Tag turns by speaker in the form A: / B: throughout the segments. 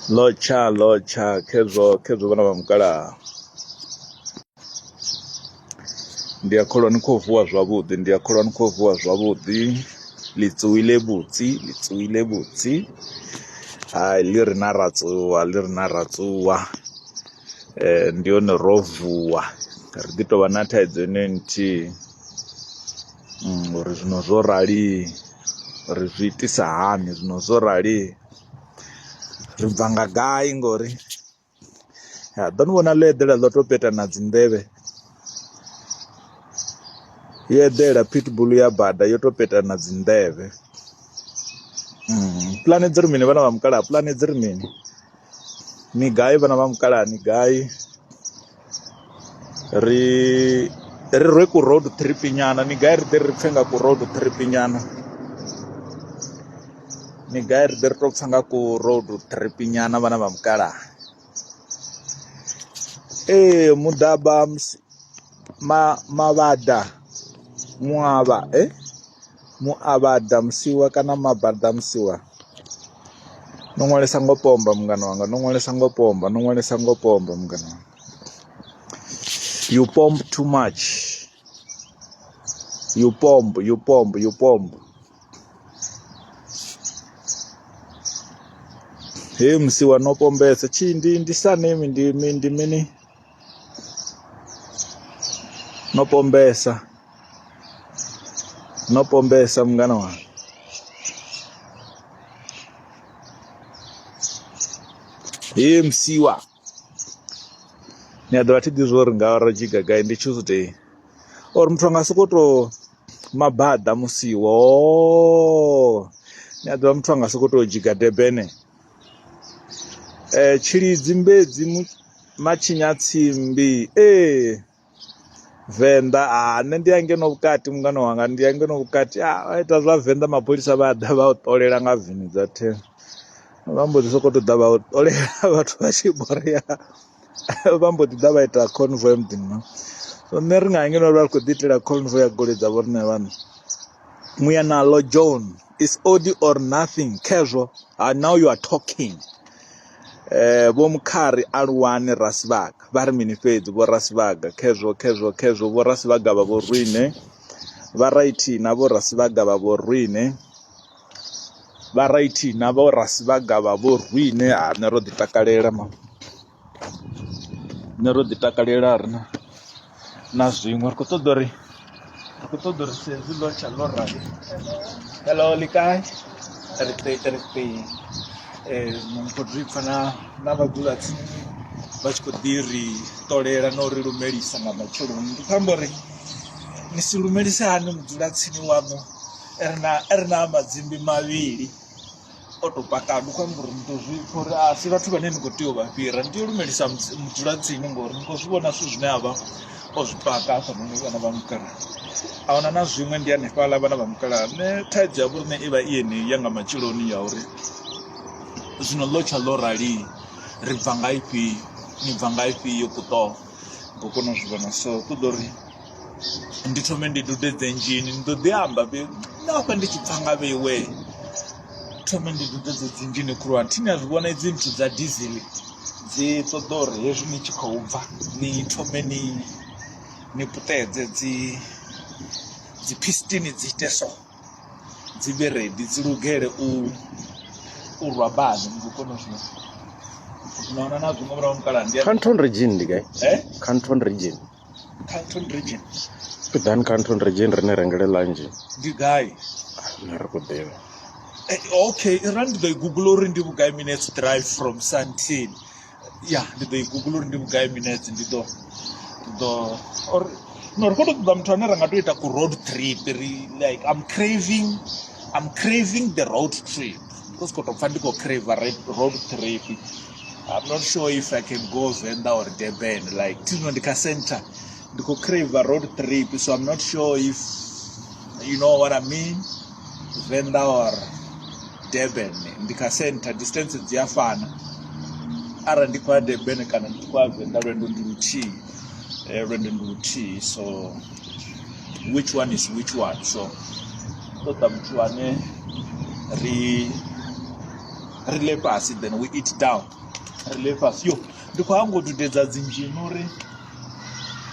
A: Locha kezwo vana va mukala ndi a kholwa ni khou vuwa zwavhuḓi ḽi tsuwile vhutsi ḽi re na ratsuwa ndi hone ro vuwa ri ḓi tovha na thaidzo ine nthihi uri zwino zwo rali ri zwi itisa hani, zwino zwo rali ri bva nga gai ngori ḓo ni vhona ḽo eḓela ḽo to peta na dzi nḓevhe, yo eḓela pitbull ya bada yo to peta na dzi nḓevhe. Puḽane dzi ri mini vhana vha mukalaha, puḽane dzi ri mini, ni gai vhana vha mukalaha, ni gai? ri rwe ku road trip nyana, ni gai ri ḓe ri pfhe nga ku road trip nyana, ni gai ri ḓe ri to pfha nga ku road trip nyana vhana vha mukalaha. Mudaba mavhada muavhada musiwa kana mabada musiwa, no ṅwalisa ngo pomba mungana wanga, no ṅwalisa ngo pomba mungana wanga. You pomp too much, you pomp. Musiwa no pombesa ndi sanemi ndi mini no pombesa mungana wanga. Musiwa ni a dovha thi ḓi zwo ri nga ra dzhiga gai, ndi Tuesday or muthu anga soko to mabada musiwa ni a dovha muthu anga soko to dzhiga Durban, Tshilidzi, Mbedzi, Matshinya Tsimbi, Venḓa nṋe ndi ya ngeno vhukati mungana wanga, ndi ya ngeno vhukati ita zwa Venḓa mapholisa vha ḓa vha u ṱolela nga vini dza 10 vha mbo ḓi sokou ḓa vha u ṱolela vhathu vha tshi borea vha mbo ḓi ḓa vha ita convoy muḓini. So nṋe ri nga ngeno ri khou ḓi itela convoy ya goloi dza vho riṋe vhaṋe. Muyanalo John, is audio or nothing, casual. Now you are talking. Vho Mukhari Aluwani Rasvaga vha ri mini fhedzi, vho Rasvaga casual vho Rasvaga vha vho Rwine, vha Raiti na vho Rasvaga vha vho Rwine, vha Raiti na vho Rasvaga vha vho Rwine. Nṋe ro ḓi takalela ri na zwiṅwe ri khou ṱoḓa uri sedzi ḽo tsha ḽo rali. Hello likai ri khou ḓipfa na vhadzulatsini vha tshi khou ḓi ri ṱolela na uri lumelisa nga matsheloni. Ndi khou amba uri ni si lumelise hani mudzulatsini waṋu ri na madzimbi mavhili o to pakana. Ndi khou amba uri ni to zwipfa uri a si vhathu vhane ni khou tea u vha fhira, ni tea u lumelisa mudzulatsini ngori ni khou zwi vhona zwithu zwine avha o zwi paka hafhanoni vhana vha mukalaha. Ahuna na zwiṅwe ndi hanefhaḽa vhana vha mukalaha. Nṋe thaidzo ya vho riṋe i vha i yeneyi ya nga matsheloni ya uri zwino ḽo tsha ḽo rali ri bva nga ifhio, ni bva nga ifhio kuṱo ngo kona u zwi vhona. So ṱoḓa uri ndi thome ndi dudedze engine, ndi ḓo ḓi amba nafha ndi tshi pfa nga vheiwe thome ndi dudedze dzi engine khulwane. Thini a zwi vhona idzi nthu dza diesel dzi ṱoḓa uri hezwi ni tshi khou bva ni thome ni puṱedze dzi pistini dzi ite so, dzi vhe ready, dzi lugele u rwa bani ngo kona u zwi vhona na zwiṅwe vhura mukalaha. Ndi
B: Canton region ndi gai? Canton region Sudan Canton region rine rengele lunch
A: ndi gai?
B: Nṋe ri khou ḓivha.
A: Okay, ndi ḓo i google uri ndi vhugai minutes drive from Sandton. Ndi ḓo i google uri ndi vhugai minutes, ndi ḓo or no ri khou ṱoḓa muthu ane ra nga to ita ku road trip like I'm craving the road trip. Because got to find go crave a road trip. I'm not sure if I can go Venda or Durban, like Tinondika Center. They go crave a road trip, so I'm not sure if you know what I mean. Venda or Durban, Ndika Center, distance is Jafana. Ara ndikwa Durban kana ndikwa Venda rendo nduti. So which one is which one? So tota mtu ane rile pasi, then we eat down. Rile pasi. Yo, ndiko hangu tudedza dzinjinuri.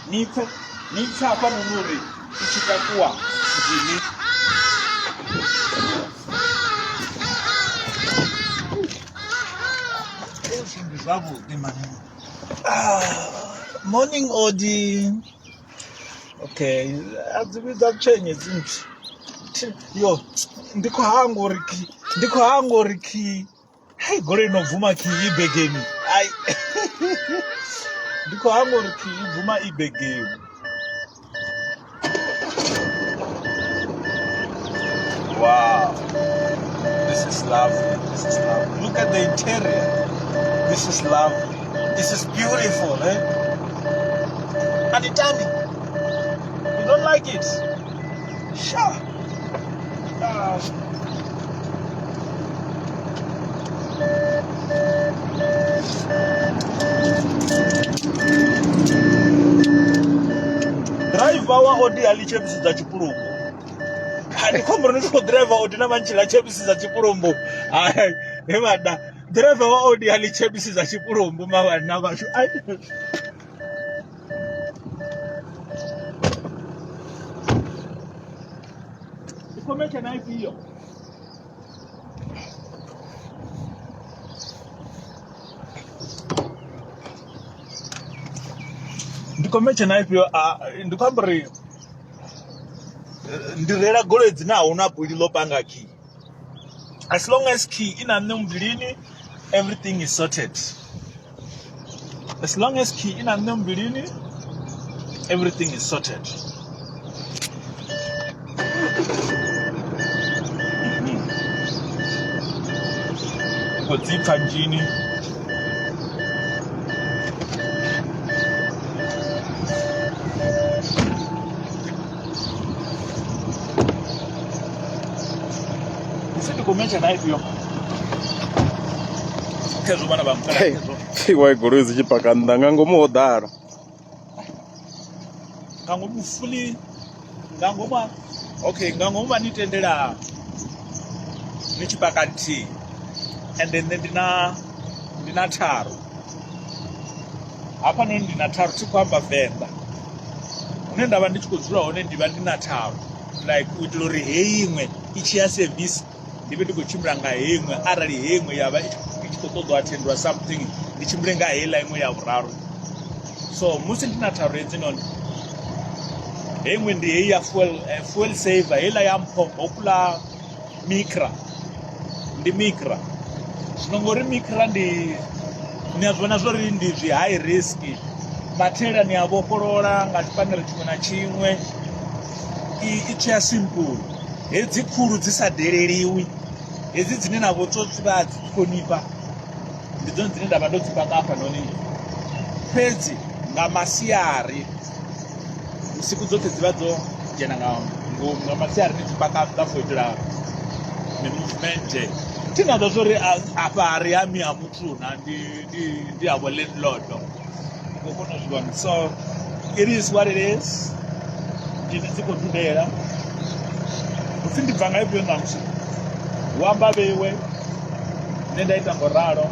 A: Nipfe apa nunuri. Ichitakuwa njini. Morning, Odi. Okay, adzibidza chenye zinji. Yo, ndiko hangu riki. Hai gore novhuma ki ibegeni. Ai. Ndiko hangu riki ibvuma ibegeni. Wow. This is lovely. Look at the interior. This is lovely. This is beautiful, eh? Anitani, you don't like it? Sure. Driver wa Odi alichebisa chipurumbu. Ndikombo ndiko driver Odi na manchila chebisa chipurumbu. Ai, emada. Driver wa Odi alichebisa chipurumbu mavana vashu. Ai. Ndikomeke knife hiyo. Ndikomeke knife hiyo. Ndikambri ndirera goloi dzine hauna bwiri lopanga key. As long as key ina mbilini, everything is sorted. As long as key ina mbilini, everything is sorted. Kodzipa njini. Kumecha na hivyo kezo bana bamkala kezo
B: Iwa goro zichipakanda ngango modaro
A: ngango mufuli ngango ngango nitendera nichipakanti and then ndina taro apa ndina taro chikwamba venda unendava ndichikudzura one ndiva ndina taro like utilori heimwe ichiya service ndive ndikuchimuranga hemwe arali hemwe yava ichitotodzwa atendwa something ndichimurenga hela imwe yavuraru so musi ndina taro yedzinoni hemwe ndihei ya fuel saver hela yampombo kula mikra ndi mikra zvinongori mikra ndinazvona zvori ndizvi high risk matera niyavokorora ngatipanire chimwe na chimwe ichiya simple hedzi kuru dzisadereriwi hedzi dzine navotsotsi vadzikonipa ndidzo dzine ndava ndodzipaka apa noni pedzi ngamasiyari usiku dzote dziva dzojena ngamasiyari nedzipaka dzafoitira nemovement tinadzo zvori apa ari yami yamutruna ndihavo landlord kokonozvivona so it is what it is ndini dzikodudera usindibvanga ibyo namusi wamba bewe nendaita ngoraro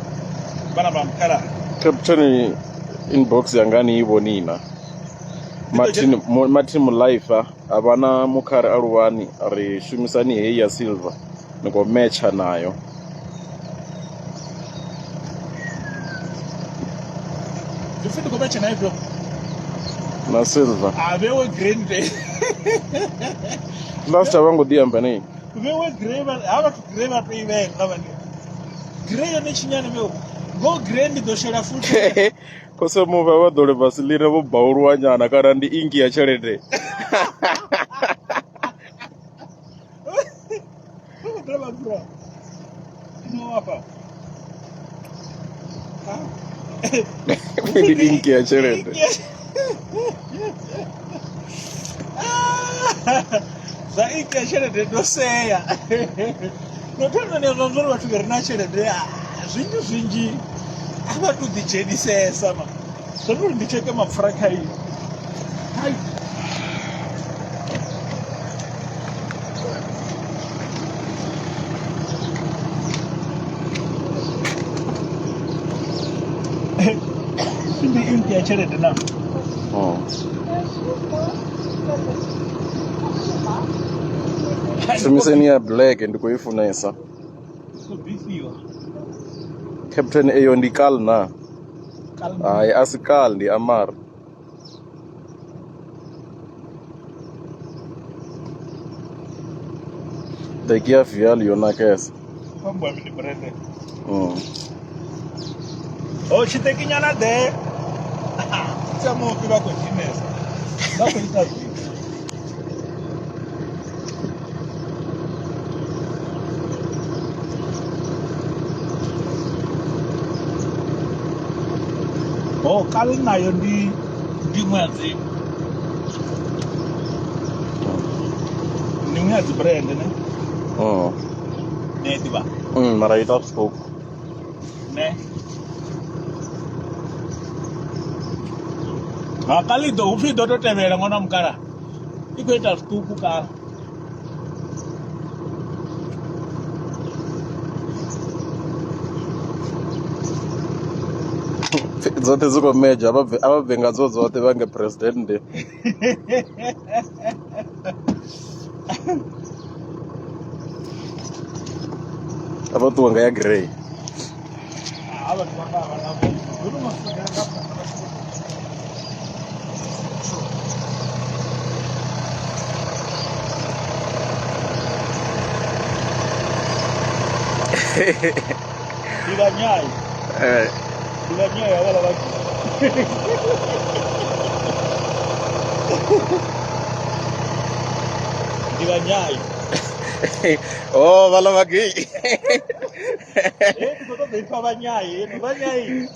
A: bana bamkara
B: captain inbox yangani ivonina Martin Mulaifa avana mukari aruwani ari shumisani hei ya silver niko mecha nayo
A: ndifindi kumecha nayo bro
B: na silver
A: avewe green day
B: last vangu diamba nei
A: vewe grey hava to grey va ivenga vani grey ne chinyana meu go grey ndidoshera futhi
B: kose muva vadole vasilire vo bauruwa nyana kana ndi ingi ya chelede
A: drama bro no hapa
B: ndi ingi ya chelede
A: za ingi ya chelede doseya notanda nezvonzvoro vatu verina chelede zvinji ava tudzijedisesa ma zvanuri ndicheke mapfura kai hai Ndi inti ya tshelede na.
B: Shumiseni ya black ndi khou i funesa.
A: So bisiwa.
B: Captain eyo ndi Carl na. Hai asi Carl ndi Amar. Daqui a vial yona kesa.
A: Pambo mini brand. Oh, chitekinyana de. Chamo kiba ko chinesa. Ba ko itazi. Oh, kali nayo ndi mwezi. Ni mwezi brand ne. Ne diba.
B: Mara ita scope.
A: Ne. Kali do ufi do tevela ngona mkara. Iko ita scope ka.
B: Zote ziko meja ababvenga zote vange president. Abantu wanga ya grey.
A: Abantu wanga balabo. Kuno masukira ngapha. Dilanyai. Dilanyai wala waki. Dilanyai.
B: Oh, wala waki.
A: Tuko to banyai, banyai.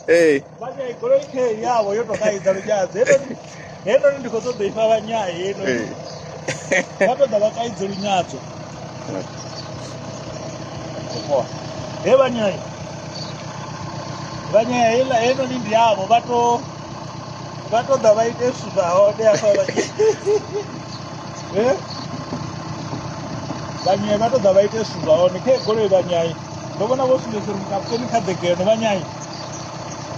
B: Banyai
A: kore ke yabo yo to kai zarujaze. Eno ndiko to banyai, eno. Bato da bakai zurunyazo. Banyai. Banyai ila eno ndi yabo bato da baite suba ode afa banyai. Banyai bato da baite suba one ke kore banyai. Ndobona bose ndese mukapeni kadekeno banyai.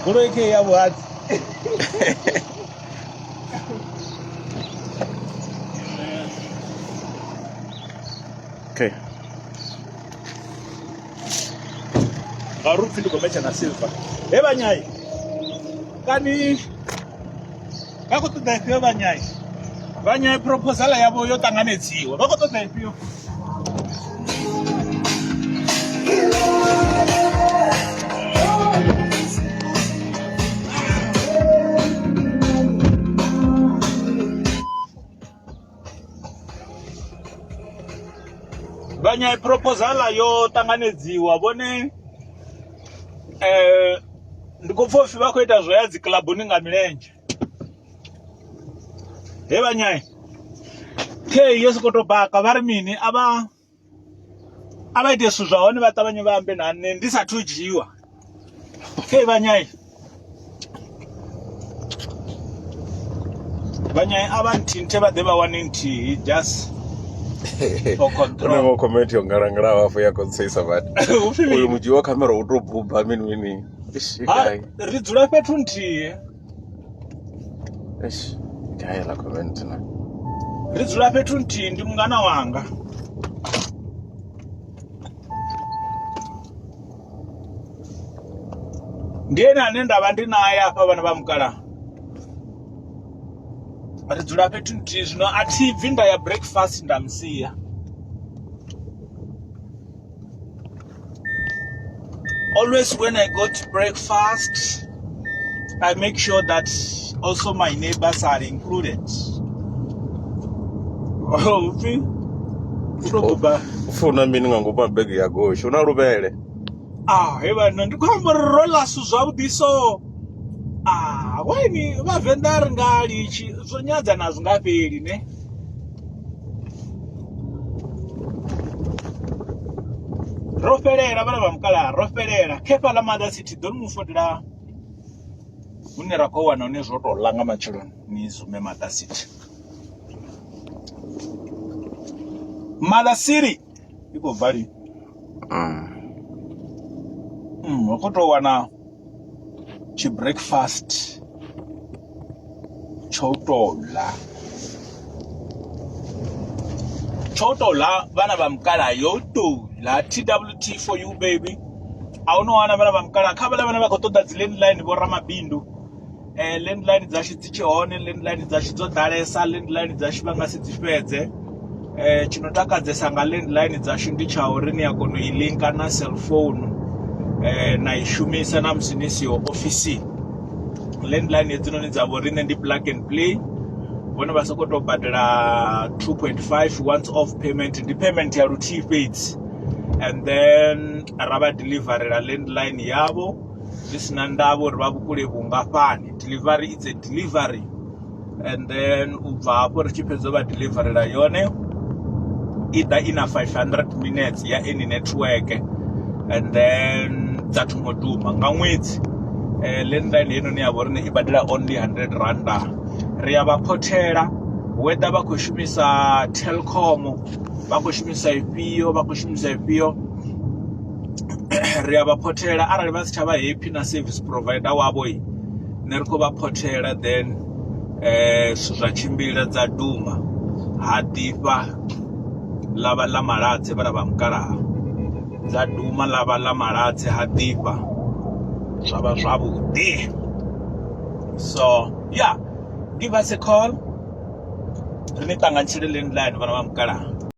A: Kore ke yabo ati.
B: Okay.
A: Garufi ndiko mecha na silver. Banyai. Kani bakoto da ifyo banyai. Banyai proposal yabo yo tanganetsiwa. Bakoto da ifyo. Banyai proposal yo tanganedziwa bone ndikopfofi vakuita zvoya dzikilabhuni nga milenje. Banyai ke yesu kotobhaka vari mini avaite zvinhu zvavo nevatavanye vambe nhane ndisati udyiwa. Banyai ava ntinte vade vawane ntihi just for control.
B: Uno comment yongarangara wafu ya konseisa vati. Uyu mujiwa kamera utobhubha mini.
A: Ridzura petu ntihi.
B: Gaya la comment na.
A: Ridzura petu ntihi ndi mungana wanga. Ndiye nane ndava ndinaye apa vana vamukala. Ridzura petu ntihi zvino atibvi ndaya breakfast ndamusiya. Always when I go to breakfast, I make sure that also my neighbors are included.
B: Ufuna mini ngangopa begi ya gosho una rubele.
A: Heva ndikwamba rola suzvaudi so. Waini vavhenda ngali zvonyadza nazvo ngaperi ne. Roferera vana vamukala roferera kepa la Mother City don't mufodera unera kowana nezvotolanga machiloni nizume Mother City. Mother City iko vari wakotowana breakfast chotola vana va mukala yotola TWT for you baby. Aunowana vana va mukala kha vana va khou ṱoḓa dzi landline vho ramabindu. Landline dzashu dzi tshi hone, landline dzashu dzo ḓalesa, landline dzashu vha nga si dzi fhedze. Tshino takadzesa nga landline dzashu ndi tsha uri ni a kona u i linka na cellphone na i shumisa na musi ni siho ofisini. Landline hedzinoni dza vho riṋe ndi plug and play, vhone vha sokou tou badela 2.5 once off payment, ndi payment ya luthihi fhedzi, and then ra vha deliverela landline yavho zwi sina ndavha uri vha vhukule vhungafhani. Delivery is a delivery, and then u bva hafho ri tshi fhedza u vha deliverela yone either ina 500 minutes ya any network, and then dza thoma duma nga ṅwedzi. Landline heinoni ya vho riṋe i badela only 100 randa. Ri ya vha phothela whether vha khou shumisa Telkom, vha khou shumisa ifhio, ri ya vha phothela arali vha si tsha vha happy na service provider wavho ne ri khou vha phothela, then zwithu zwa tshimbila dza duma ha ḓifha ḽavha ḽa maladze vhana vha mukalaha, dza duma ḽavha ḽa maladze ha ḓifha zwa vha zwavhuḓi. So yeah, give us a call ri ni ṱanganyisele landline vhana vha mukalaha.